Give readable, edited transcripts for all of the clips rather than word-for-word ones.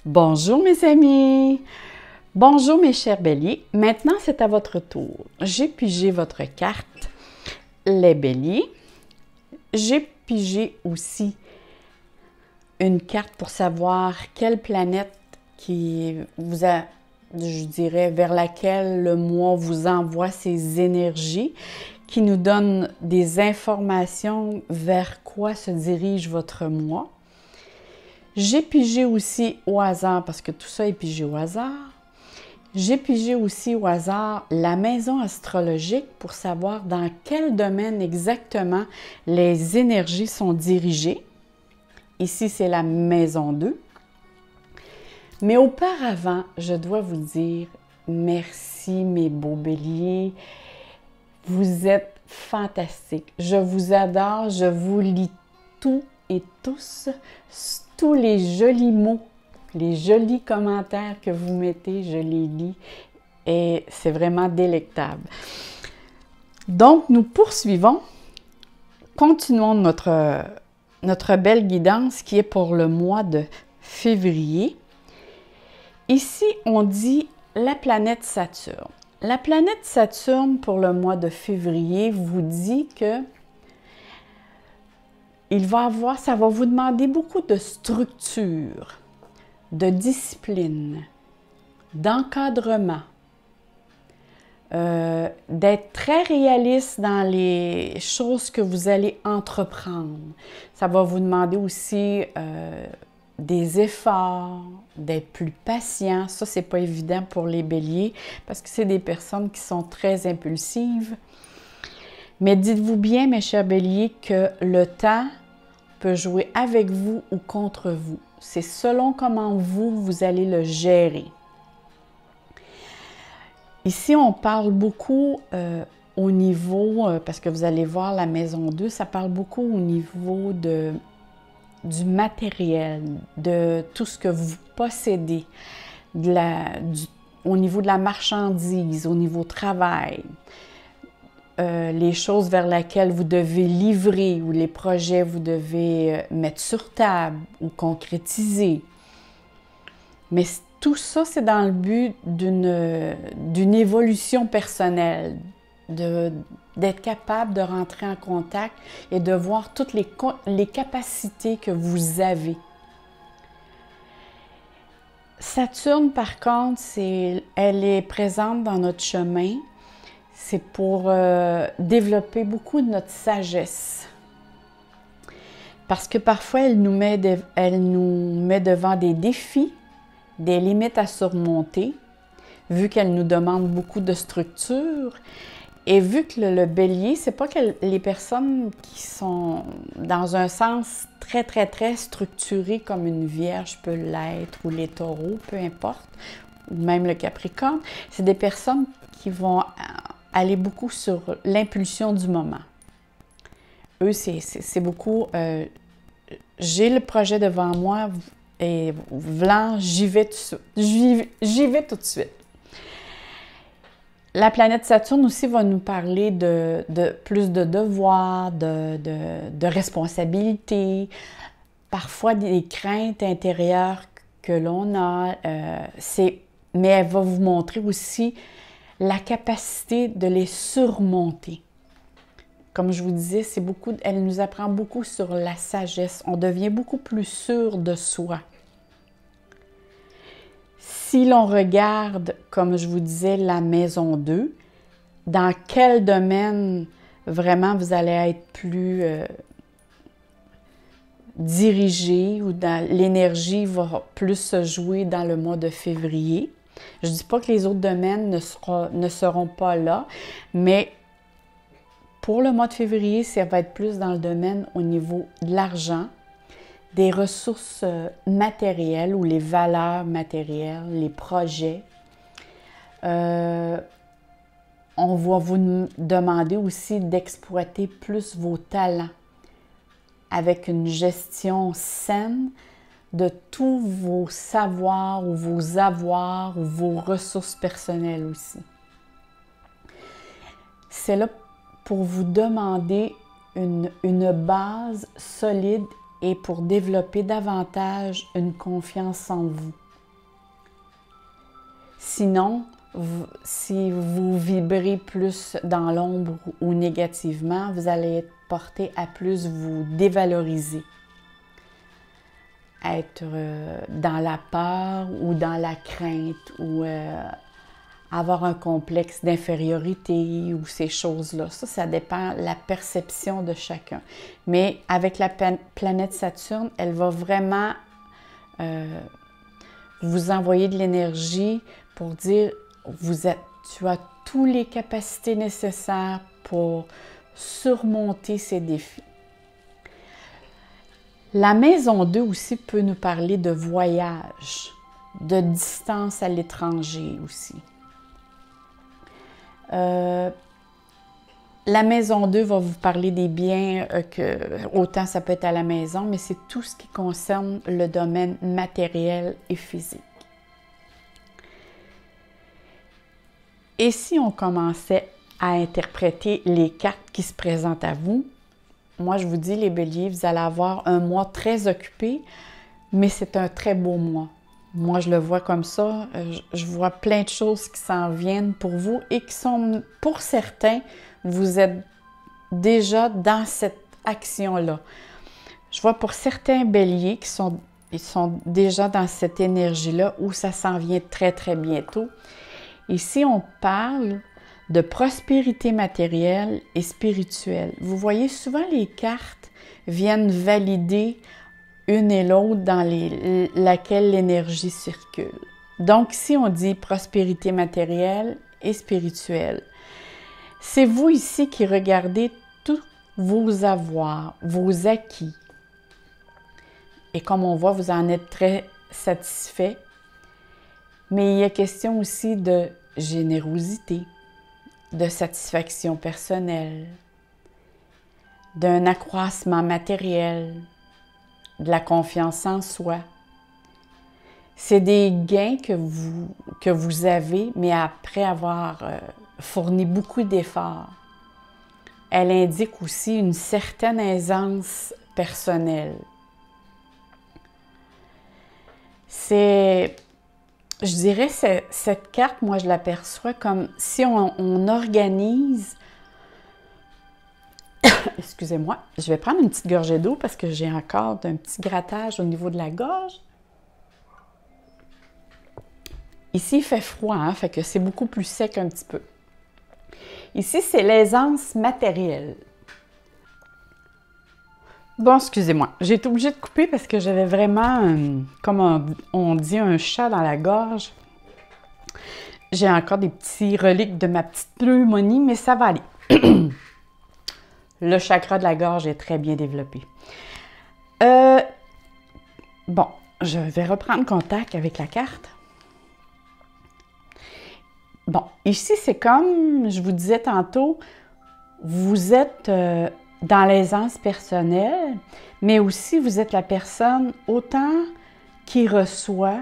Bonjour mes amis! Bonjour mes chers béliers. Maintenant, c'est à votre tour. J'ai pigé votre carte, les béliers. J'ai pigé aussi une carte pour savoir quelle planète qui vous a, je dirais, vers laquelle le mois vous envoie ses énergies, qui nous donne des informations vers quoi se dirige votre mois. J'ai pigé aussi au hasard, parce que tout ça est pigé au hasard. J'ai pigé aussi au hasard la maison astrologique pour savoir dans quel domaine exactement les énergies sont dirigées. Ici, c'est la maison 2. Mais auparavant, je dois vous dire merci mes beaux béliers. Vous êtes fantastiques. Je vous adore, je vous lis tout et tous les jolis mots, les jolis commentaires que vous mettez, je les lis et c'est vraiment délectable. Donc, nous poursuivons. Continuons notre belle guidance qui est pour le mois de février. Ici, on dit la planète Saturne. La planète Saturne pour le mois de février vous dit que ça va vous demander beaucoup de structure, de discipline, d'encadrement, d'être très réaliste dans les choses que vous allez entreprendre. Ça va vous demander aussi des efforts, d'être plus patient. Ça, c'est pas évident pour les béliers parce que c'est des personnes qui sont très impulsives. Mais dites-vous bien, mes chers béliers, que le temps peut jouer avec vous ou contre vous. C'est selon comment vous allez le gérer. Ici, on parle beaucoup au niveau, parce que vous allez voir la maison 2, ça parle beaucoup au niveau du matériel, de tout ce que vous possédez, au niveau de la marchandise, au niveau travail. Les choses vers lesquelles vous devez livrer ou les projets vous devez mettre sur table ou concrétiser. Mais tout ça, c'est dans le but d'une évolution personnelle, d'être capable de rentrer en contact et de voir toutes les capacités que vous avez. Saturne, par contre, elle est présente dans notre chemin. C'est pour développer beaucoup de notre sagesse. Parce que parfois, elle nous met devant des défis, des limites à surmonter, vu qu'elle nous demande beaucoup de structure. Et vu que le bélier, c'est pas que les personnes qui sont dans un sens très, très, très structuré comme une vierge peut l'être, ou les taureaux, peu importe, ou même le capricorne, c'est des personnes qui vont aller beaucoup sur l'impulsion du moment. Eux, c'est beaucoup j'ai le projet devant moi et v'lan, j'y vais tout de suite. La planète Saturne aussi va nous parler de plus de devoirs, de responsabilités, parfois des craintes intérieures que l'on a. Mais elle va vous montrer aussi la capacité de les surmonter. Comme je vous disais, elle nous apprend beaucoup sur la sagesse. On devient beaucoup plus sûr de soi. Si l'on regarde, comme je vous disais, la maison 2, dans quel domaine vraiment vous allez être plus dirigé ou l'énergie va plus se jouer dans le mois de février. Je ne dis pas que les autres domaines ne seront pas là, mais pour le mois de février, ça va être plus dans le domaine au niveau de l'argent, des ressources matérielles ou les valeurs matérielles, les projets. On va vous demander aussi d'exploiter plus vos talents avec une gestion saine de tous vos savoirs ou vos avoirs ou vos ressources personnelles aussi. C'est là pour vous demander une base solide et pour développer davantage une confiance en vous. Sinon, si vous vibrez plus dans l'ombre ou négativement, vous allez être porté à plus vous dévaloriser. Être dans la peur ou dans la crainte ou avoir un complexe d'infériorité ou ces choses-là. Ça dépend de la perception de chacun. Mais avec la planète Saturne, elle va vraiment vous envoyer de l'énergie pour dire tu as toutes les capacités nécessaires pour surmonter ces défis. La maison 2 aussi peut nous parler de voyage, de distance à l'étranger aussi. La maison 2 va vous parler des biens, autant ça peut être à la maison, mais c'est tout ce qui concerne le domaine matériel et physique. Et si on commençait à interpréter les cartes qui se présentent à vous, moi je vous dis les béliers, vous allez avoir un mois très occupé, mais c'est un très beau mois. Moi je le vois comme ça, je vois plein de choses qui s'en viennent pour vous et qui sont, pour certains, vous êtes déjà dans cette action-là. Je vois pour certains béliers ils sont déjà dans cette énergie-là où ça s'en vient très très bientôt. Ici, on parle de prospérité matérielle et spirituelle. Vous voyez, souvent les cartes viennent valider une et l'autre dans laquelle l'énergie circule. Donc, si on dit prospérité matérielle et spirituelle, c'est vous ici qui regardez tous vos avoirs, vos acquis. Et comme on voit, vous en êtes très satisfait. Mais il y a question aussi de générosité, de satisfaction personnelle, d'un accroissement matériel, de la confiance en soi. C'est des gains que vous avez, mais après avoir fourni beaucoup d'efforts. Elle indique aussi une certaine aisance personnelle. Je dirais, cette carte, moi, je l'aperçois comme si on organise... Excusez-moi, je vais prendre une petite gorgée d'eau parce que j'ai encore un petit grattage au niveau de la gorge. Ici, il fait froid, hein, fait que c'est beaucoup plus sec un petit peu. Ici, c'est l'aisance matérielle. Bon, excusez-moi, j'ai été obligée de couper parce que j'avais vraiment, comme on dit, un chat dans la gorge. J'ai encore des petits reliques de ma petite pneumonie, mais ça va aller. Le chakra de la gorge est très bien développé. Bon, je vais reprendre contact avec la carte. Bon, ici, c'est comme je vous disais tantôt, vous êtes dans l'aisance personnelle, mais aussi vous êtes la personne autant qui reçoit,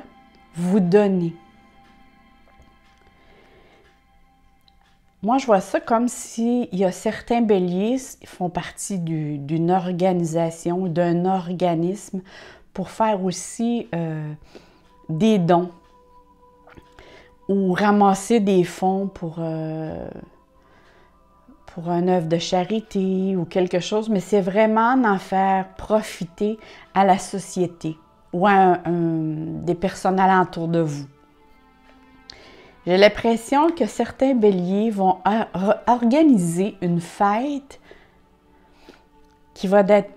vous donnez. Moi, je vois ça comme s'il y a certains béliers qui font partie d'une organisation, d'un organisme pour faire aussi des dons ou ramasser des fonds pour une œuvre de charité ou quelque chose, mais c'est vraiment d'en faire profiter à la société ou à des personnes alentour de vous. J'ai l'impression que certains béliers vont organiser une fête qui va être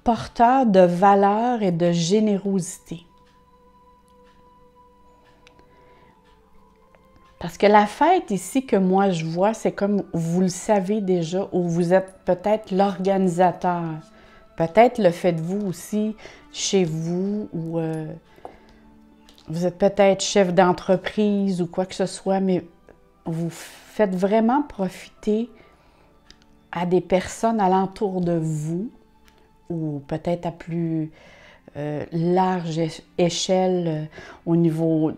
porteur de valeur et de générosité. Parce que la fête ici que moi je vois, c'est comme vous le savez déjà, ou vous êtes peut-être l'organisateur. Peut-être le faites-vous aussi chez vous, ou vous êtes peut-être chef d'entreprise ou quoi que ce soit, mais vous faites vraiment profiter à des personnes alentour de vous, ou peut-être à plus large échelle au niveau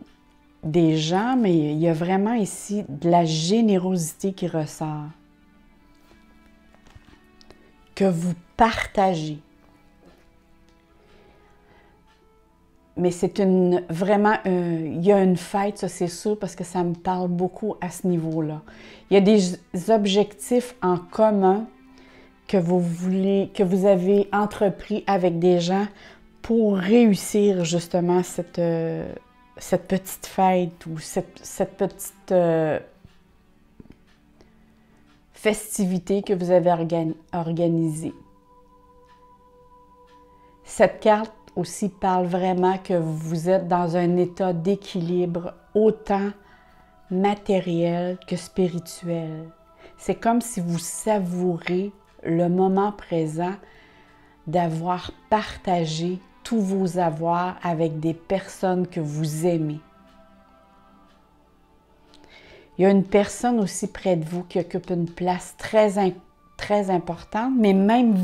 des gens, mais il y a vraiment ici de la générosité qui ressort, que vous partagez. mais c'est vraiment, il y a une fête, ça c'est sûr, parce que ça me parle beaucoup à ce niveau-là. Il y a des objectifs en commun que vous avez entrepris avec des gens pour réussir justement cette petite fête ou cette petite festivité que vous avez organisée. Cette carte aussi parle vraiment que vous êtes dans un état d'équilibre autant matériel que spirituel. C'est comme si vous savourez le moment présent d'avoir partagé tous vos avoirs avec des personnes que vous aimez. Il y a une personne aussi près de vous qui occupe une place très importante, mais même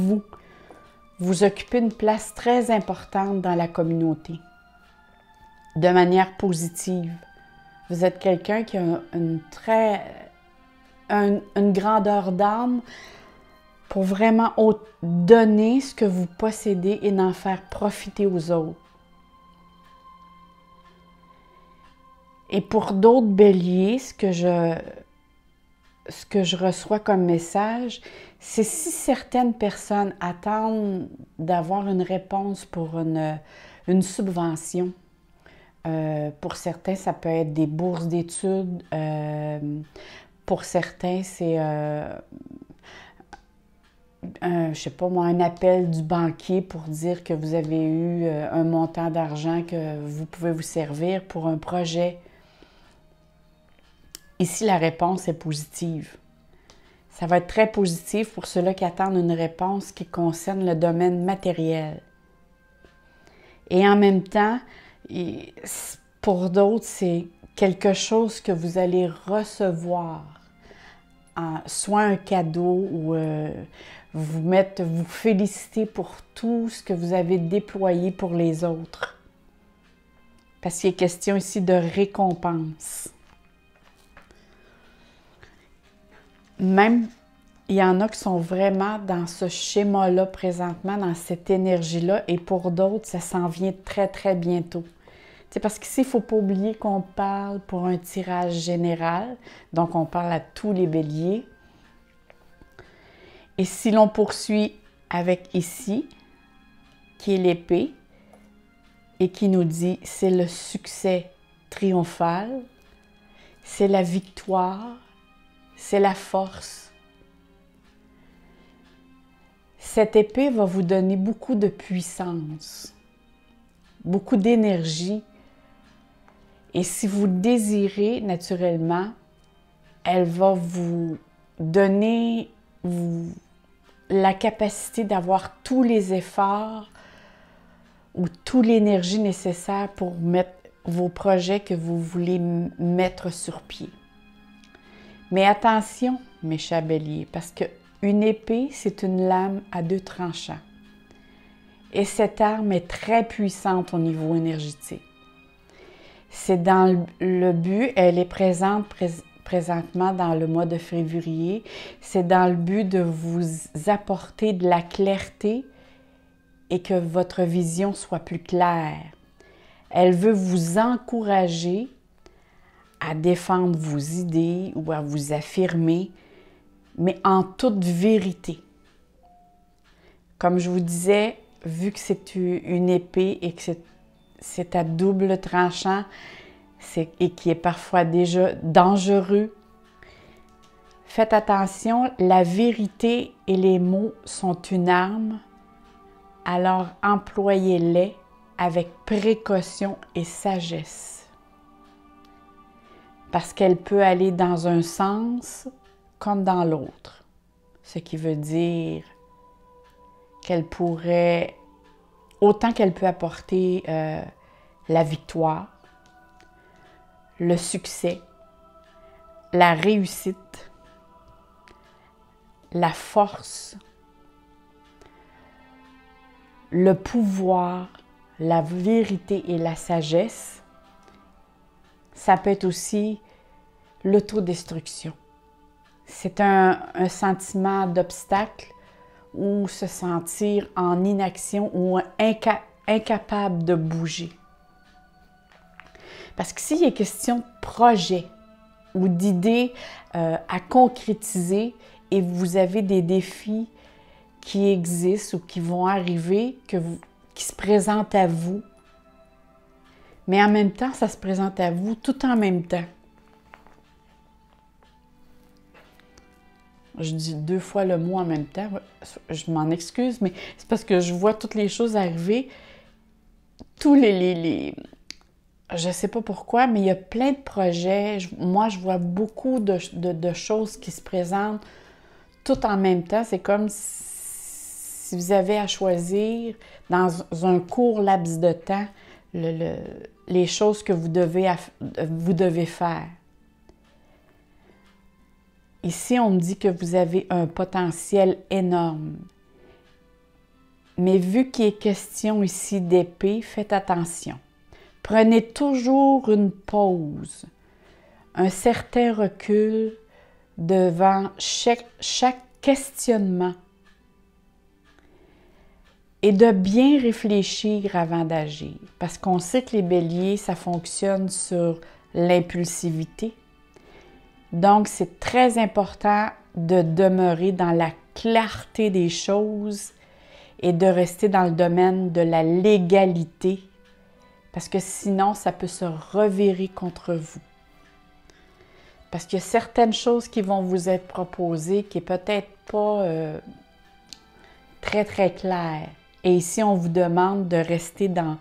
vous occupez une place très importante dans la communauté, de manière positive. Vous êtes quelqu'un qui a une grandeur d'âme pour vraiment donner ce que vous possédez et d'en faire profiter aux autres. Et pour d'autres béliers, ce que je reçois comme message, c'est si certaines personnes attendent d'avoir une réponse pour une subvention. Pour certains, ça peut être des bourses d'études. Pour certains, c'est, je sais pas moi, un appel du banquier pour dire que vous avez eu un montant d'argent que vous pouvez vous servir pour un projet. Ici, la réponse est positive. Ça va être très positif pour ceux-là qui attendent une réponse qui concerne le domaine matériel. Et en même temps, pour d'autres, c'est quelque chose que vous allez recevoir, soit un cadeau ou vous féliciter pour tout ce que vous avez déployé pour les autres. Parce qu'il est question ici de récompense. Même, il y en a qui sont vraiment dans ce schéma-là présentement, dans cette énergie-là, et pour d'autres, ça s'en vient très, très bientôt. C'est parce qu'ici, il ne faut pas oublier qu'on parle pour un tirage général, donc on parle à tous les béliers. Et si l'on poursuit avec ici, qui est l'épée, et qui nous dit c'est le succès triomphal, c'est la victoire, c'est la force. Cette épée va vous donner beaucoup de puissance, beaucoup d'énergie. Et si vous désirez, naturellement, elle va vous donner la capacité d'avoir tous les efforts ou toute l'énergie nécessaire pour mettre vos projets que vous voulez mettre sur pied. Mais attention, mes chers béliers, parce qu'une épée, c'est une lame à 2 tranchants. Et cette arme est très puissante au niveau énergétique. C'est dans le but, elle est présente présentement dans le mois de février, c'est dans le but de vous apporter de la clarté et que votre vision soit plus claire. Elle veut vous encourager à défendre vos idées ou à vous affirmer, mais en toute vérité. Comme je vous disais, vu que c'est une épée et que c'est à double tranchant et qui est parfois déjà dangereux, faites attention, la vérité et les mots sont une arme, alors employez-les avec précaution et sagesse. Parce qu'elle peut aller dans un sens comme dans l'autre. Ce qui veut dire qu'elle pourrait, autant qu'elle peut apporter la victoire, le succès, la réussite, la force, le pouvoir, la vérité et la sagesse. Ça peut être aussi l'autodestruction. C'est un sentiment d'obstacle ou se sentir en inaction ou incapable de bouger. Parce que s'il est question de projet ou d'idées à concrétiser et vous avez des défis qui existent ou qui vont arriver, qui se présentent à vous, mais en même temps, ça se présente à vous tout en même temps. Je dis 2 fois le mot en même temps. Je m'en excuse, mais c'est parce que je vois toutes les choses arriver. Tous je ne sais pas pourquoi, mais il y a plein de projets. Moi, je vois beaucoup de choses qui se présentent tout en même temps. C'est comme si vous avez à choisir dans un court laps de temps les choses que vous devez faire. Ici, on me dit que vous avez un potentiel énorme. Mais vu qu'il est question ici d'épée, faites attention. Prenez toujours une pause, un certain recul devant chaque questionnement et de bien réfléchir avant d'agir. Parce qu'on sait que les béliers, ça fonctionne sur l'impulsivité. Donc, c'est très important de demeurer dans la clarté des choses et de rester dans le domaine de la légalité, parce que sinon, ça peut se revirer contre vous. Parce qu'il y a certaines choses qui vont vous être proposées qui n'est peut-être pas très, très claires. Et ici, on vous demande de rester dans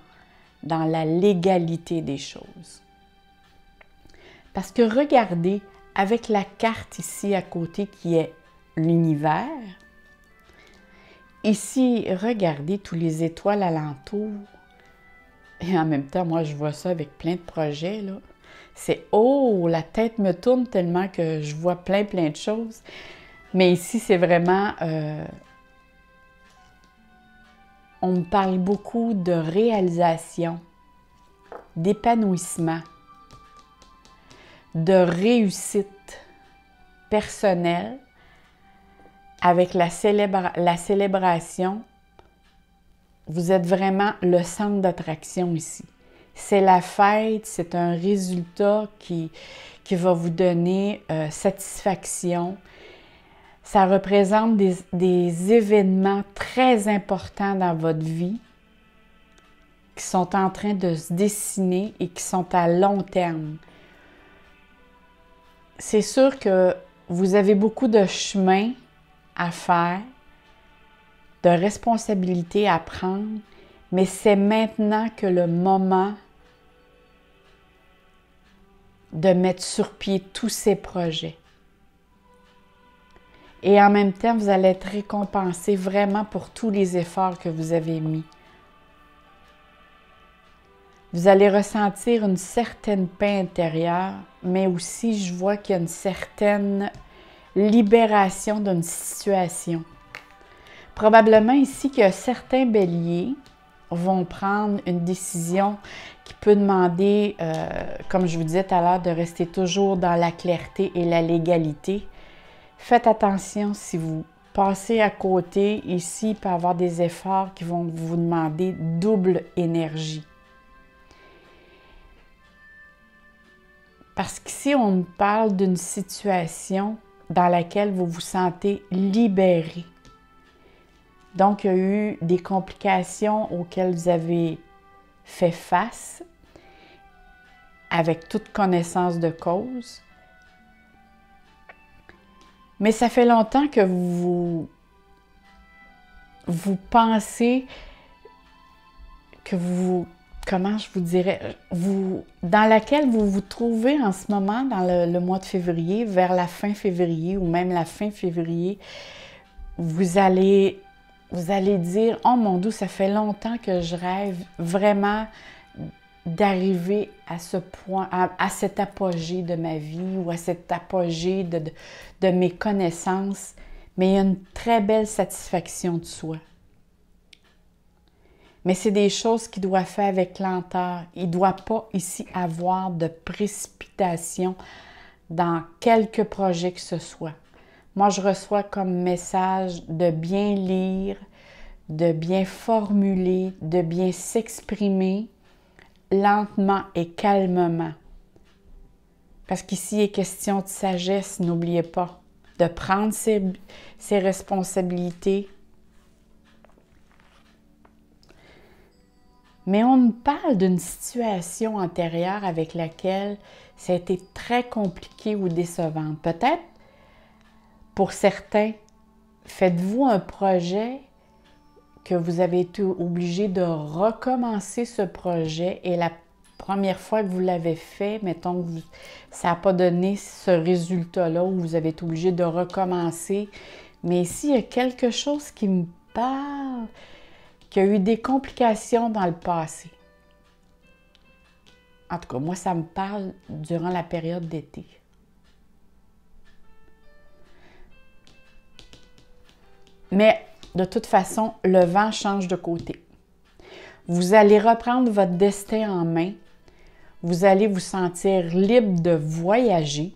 la légalité des choses. Parce que regardez, avec la carte ici à côté qui est l'univers, ici, regardez tous les étoiles alentour. Et en même temps, moi, je vois ça avec plein de projets, là. C'est « Oh! » La tête me tourne tellement que je vois plein de choses. Mais ici, c'est vraiment... on me parle beaucoup de réalisation, d'épanouissement, de réussite personnelle avec la célébration. Vous êtes vraiment le centre d'attraction ici. C'est la fête, c'est un résultat qui va vous donner satisfaction. Ça représente des événements très importants dans votre vie qui sont en train de se dessiner et qui sont à long terme. C'est sûr que vous avez beaucoup de chemin à faire, de responsabilités à prendre, mais c'est maintenant que le moment de mettre sur pied tous ces projets. Et en même temps, vous allez être récompensé vraiment pour tous les efforts que vous avez mis. Vous allez ressentir une certaine paix intérieure, mais aussi, je vois qu'il y a une certaine libération d'une situation. Probablement ici que certains béliers vont prendre une décision qui peut demander, comme je vous disais tout à l'heure, de rester toujours dans la clarté et la légalité. Faites attention si vous passez à côté. Ici, il peut y avoir des efforts qui vont vous demander double énergie. Parce qu'ici, on me parle d'une situation dans laquelle vous vous sentez libéré. Donc, il y a eu des complications auxquelles vous avez fait face avec toute connaissance de cause. Mais ça fait longtemps que vous pensez que comment je vous dirais, dans laquelle vous vous trouvez en ce moment, dans le mois de février, vers la fin février ou même la fin février, vous allez dire « Oh mon Dieu, ça fait longtemps que je rêve vraiment d'arriver à ce point, à cet apogée de ma vie ou à cet apogée de mes connaissances. » Mais il y a une très belle satisfaction de soi. Mais c'est des choses qui doivent faire avec lenteur. Il ne doit pas ici avoir de précipitation dans quelque projet que ce soit. Moi, je reçois comme message de bien lire, de bien formuler, de bien s'exprimer lentement et calmement. Parce qu'ici, il est question de sagesse, n'oubliez pas, de prendre ses responsabilités. Mais on nous parle d'une situation antérieure avec laquelle ça a été très compliqué ou décevant. Peut-être, pour certains, faites-vous un projet que vous avez été obligé de recommencer ce projet et la première fois que vous l'avez fait, mettons que ça n'a pas donné ce résultat-là où vous avez été obligé de recommencer. Mais ici, il y a quelque chose qui me parle, qui a eu des complications dans le passé. En tout cas, moi, ça me parle durant la période d'été. Mais de toute façon, le vent change de côté. Vous allez reprendre votre destin en main. Vous allez vous sentir libre de voyager.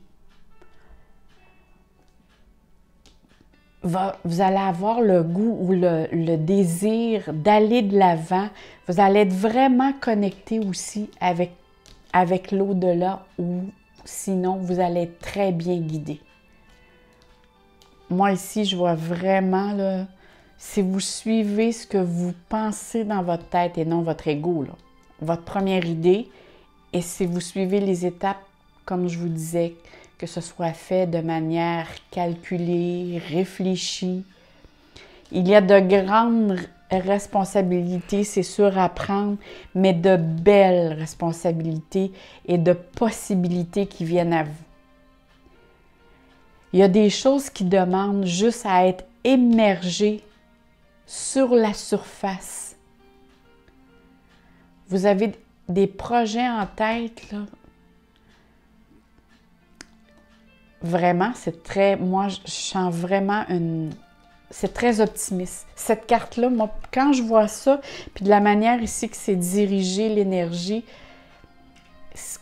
Vous allez avoir le goût ou le désir d'aller de l'avant. Vous allez être vraiment connecté aussi avec l'au-delà ou sinon, vous allez être très bien guidé. Moi, ici, je vois vraiment, là, si vous suivez ce que vous pensez dans votre tête et non votre ego, là, votre première idée, et si vous suivez les étapes, comme je vous disais, que ce soit fait de manière calculée, réfléchie, il y a de grandes responsabilités, c'est sûr, à prendre, mais de belles responsabilités et de possibilités qui viennent à vous. Il y a des choses qui demandent juste à être émergées sur la surface. Vous avez des projets en tête, là. Vraiment, c'est très... Moi, je sens vraiment c'est très optimiste. Cette carte-là, moi, quand je vois ça, puis de la manière ici que c'est dirigé, l'énergie,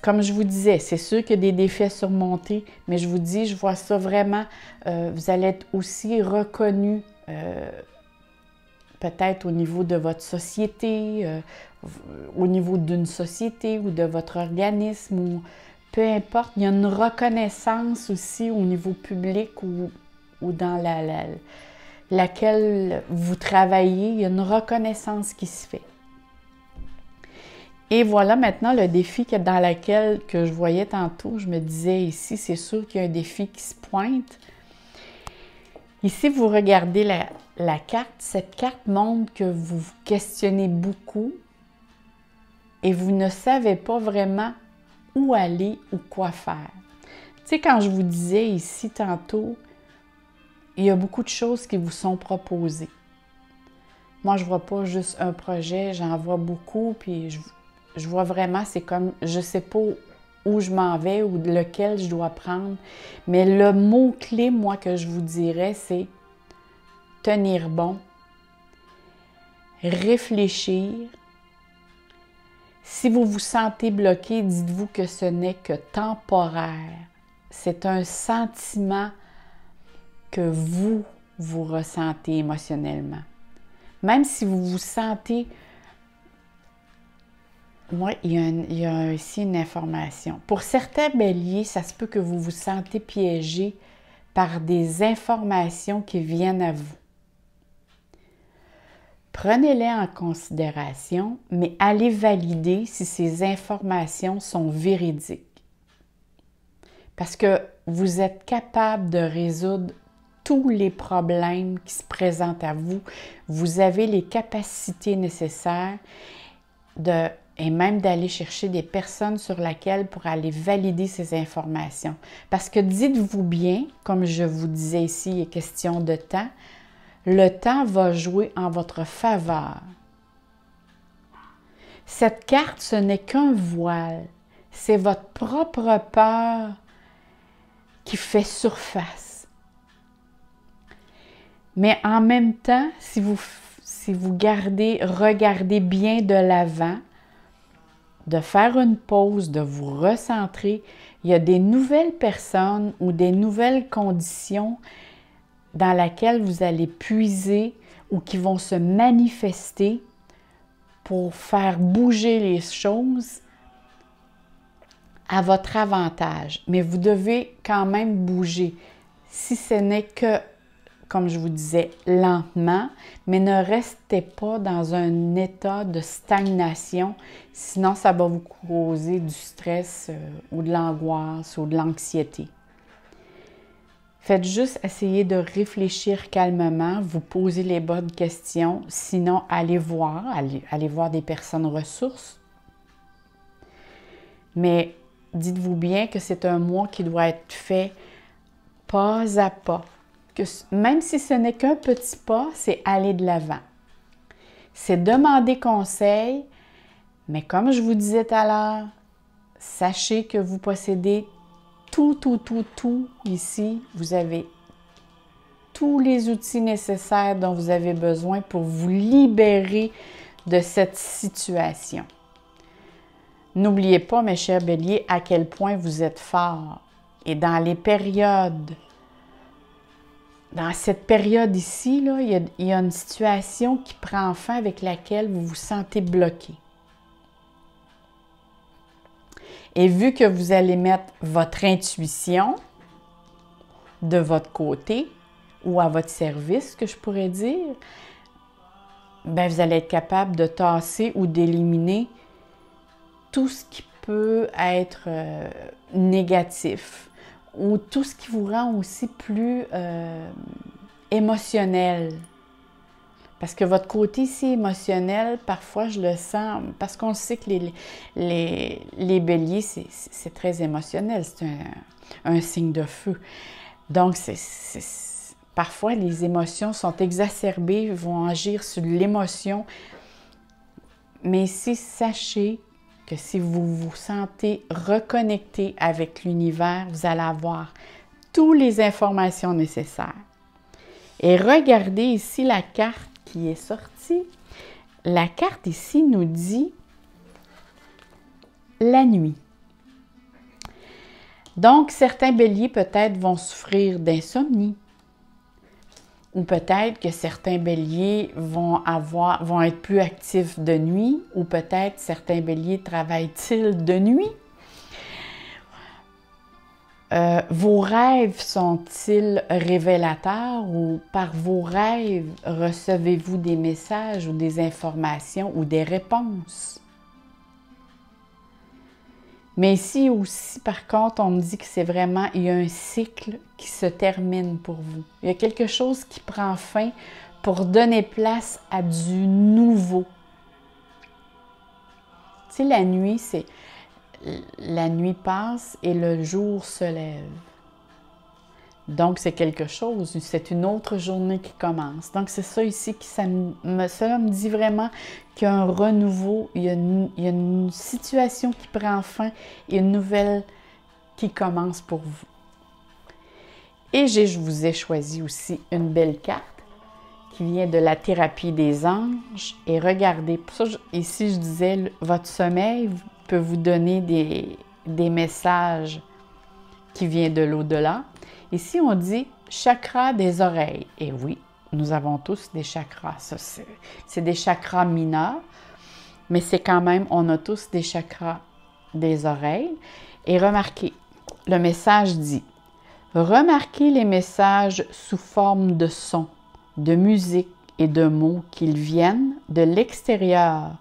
comme je vous disais, c'est sûr qu'il y a des défis à surmonter, mais je vous dis, je vois ça vraiment, vous allez être aussi reconnu, peut-être au niveau de votre société, au niveau d'une société ou de votre organisme, ou peu importe, il y a une reconnaissance aussi au niveau public ou dans laquelle vous travaillez, il y a une reconnaissance qui se fait. Et voilà maintenant le défi dans lequel que je voyais tantôt. Je me disais ici, c'est sûr qu'il y a un défi qui se pointe. Ici, vous regardez la carte. Cette carte montre que vous vous questionnez beaucoup et vous ne savez pas vraiment où aller ou quoi faire. Tu sais, quand je vous disais ici tantôt, il y a beaucoup de choses qui vous sont proposées. Moi, je ne vois pas juste un projet, j'en vois beaucoup, puis je vois vraiment, c'est comme, je ne sais pas où je m'en vais ou lequel je dois prendre, mais le mot-clé, moi, que je vous dirais, c'est tenir bon, réfléchir. Si vous vous sentez bloqué, dites-vous que ce n'est que temporaire. C'est un sentiment que vous ressentez émotionnellement. Même si vous vous sentez... Moi, il y a ici une information. Pour certains béliers, ça se peut que vous vous sentez piégé par des informations qui viennent à vous. Prenez-les en considération, mais allez valider si ces informations sont véridiques. Parce que vous êtes capable de résoudre tous les problèmes qui se présentent à vous. Vous avez les capacités nécessaires et même d'aller chercher des personnes sur lesquelles pour aller valider ces informations. Parce que dites-vous bien, comme je vous disais ici, il est question de temps, le temps va jouer en votre faveur. Cette carte, ce n'est qu'un voile. C'est votre propre peur qui fait surface. Mais en même temps, si vous regardez bien de l'avant, de faire une pause, de vous recentrer, il y a des nouvelles personnes ou des nouvelles conditions dans lesquelles vous allez puiser ou qui vont se manifester pour faire bouger les choses à votre avantage. Mais vous devez quand même bouger, si ce n'est que, comme je vous disais, lentement, mais ne restez pas dans un état de stagnation, sinon ça va vous causer du stress ou de l'angoisse ou de l'anxiété. Faites juste essayer de réfléchir calmement, vous poser les bonnes questions, sinon allez voir des personnes ressources. Mais dites-vous bien que c'est un mois qui doit être fait pas à pas. Que même si ce n'est qu'un petit pas, c'est aller de l'avant. C'est demander conseil, mais comme je vous disais tout à l'heure, sachez que vous possédez tout ici. Vous avez tous les outils nécessaires dont vous avez besoin pour vous libérer de cette situation. N'oubliez pas, mes chers béliers, à quel point vous êtes forts. Et dans cette période ici, là, il y a une situation qui prend fin avec laquelle vous vous sentez bloqué. Et vu que vous allez mettre votre intuition de votre côté ou à votre service, que je pourrais dire, bien, vous allez être capable de tasser ou d'éliminer tout ce qui peut être négatif ou tout ce qui vous rend aussi plus émotionnel. Parce que votre côté ici émotionnel, parfois je le sens, parce qu'on sait que les béliers, c'est très émotionnel, c'est un signe de feu. Donc, parfois les émotions sont exacerbées, vont agir sur l'émotion. Mais ici, sachez que si vous vous sentez reconnecté avec l'univers, vous allez avoir toutes les informations nécessaires. Et regardez ici la carte qui est sortie. La carte ici nous dit la nuit. Donc, certains béliers peut-être vont souffrir d'insomnie. Ou peut-être que certains béliers vont être plus actifs de nuit, ou peut-être certains béliers travaillent-ils de nuit. Vos rêves sont-ils révélateurs ou par vos rêves recevez-vous des messages ou des informations ou des réponses? Mais ici aussi, par contre, on me dit que c'est vraiment, il y a un cycle qui se termine pour vous. Il y a quelque chose qui prend fin pour donner place à du nouveau. Tu sais, la nuit, la nuit passe et le jour se lève. Donc, c'est quelque chose, c'est une autre journée qui commence. Donc, c'est ça ici cela me dit vraiment qu'il y a un renouveau, il y a une situation qui prend fin et une nouvelle qui commence pour vous. Et je vous ai choisi aussi une belle carte qui vient de la thérapie des anges. Et regardez, pour ça, ici, je disais, votre sommeil peut vous donner des messages qui viennent de l'au-delà. Ici, on dit chakra des oreilles. Et oui, nous avons tous des chakras. Ça, c'est des chakras mineurs, mais c'est quand même, on a tous des chakras des oreilles. Et remarquez, le message dit, remarquez les messages sous forme de sons, de musique et de mots qu'ils viennent de l'extérieur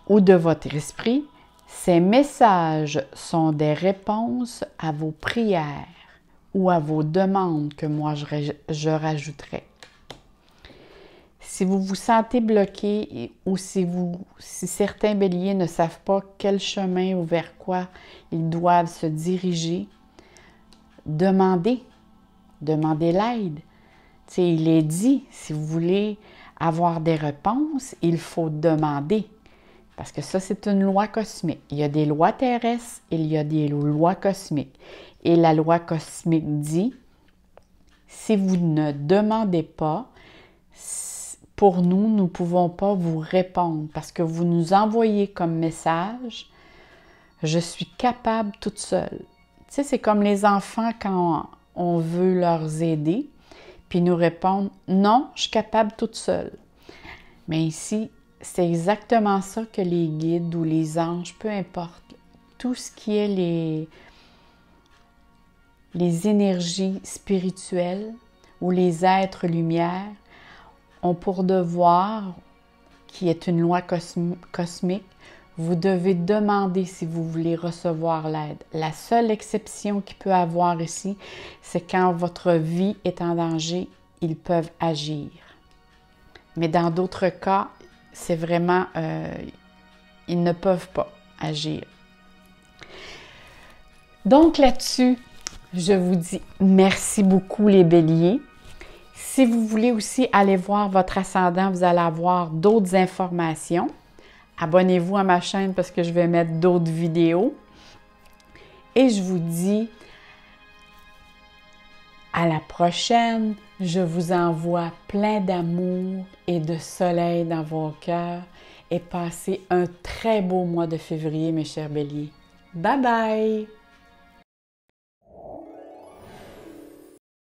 ou de votre esprit. Ces messages sont des réponses à vos prières ou à vos demandes que moi je rajouterai. Si vous vous sentez bloqué ou si certains béliers ne savent pas quel chemin ou vers quoi ils doivent se diriger, demandez l'aide. Tu sais, il est dit, si vous voulez avoir des réponses, il faut demander. Parce que ça, c'est une loi cosmique. Il y a des lois terrestres et il y a des lois cosmiques. Et la loi cosmique dit, si vous ne demandez pas, pour nous, nous ne pouvons pas vous répondre parce que vous nous envoyez comme message, je suis capable toute seule. Tu sais, c'est comme les enfants quand on veut leur aider, puis ils nous répondent, non, je suis capable toute seule. Mais ici, c'est exactement ça que les guides ou les anges, peu importe, tout ce qui est les énergies spirituelles ou les êtres lumière ont pour devoir, qui est une loi cosmique, vous devez demander si vous voulez recevoir l'aide. La seule exception qu'il peut avoir ici, c'est quand votre vie est en danger, ils peuvent agir. Mais dans d'autres cas, c'est vraiment, ils ne peuvent pas agir. Donc là-dessus, je vous dis merci beaucoup les béliers. Si vous voulez aussi aller voir votre ascendant, vous allez avoir d'autres informations. Abonnez-vous à ma chaîne parce que je vais mettre d'autres vidéos. Et je vous dis à la prochaine. Je vous envoie plein d'amour et de soleil dans vos cœurs et passez un très beau mois de février, mes chers béliers. Bye bye!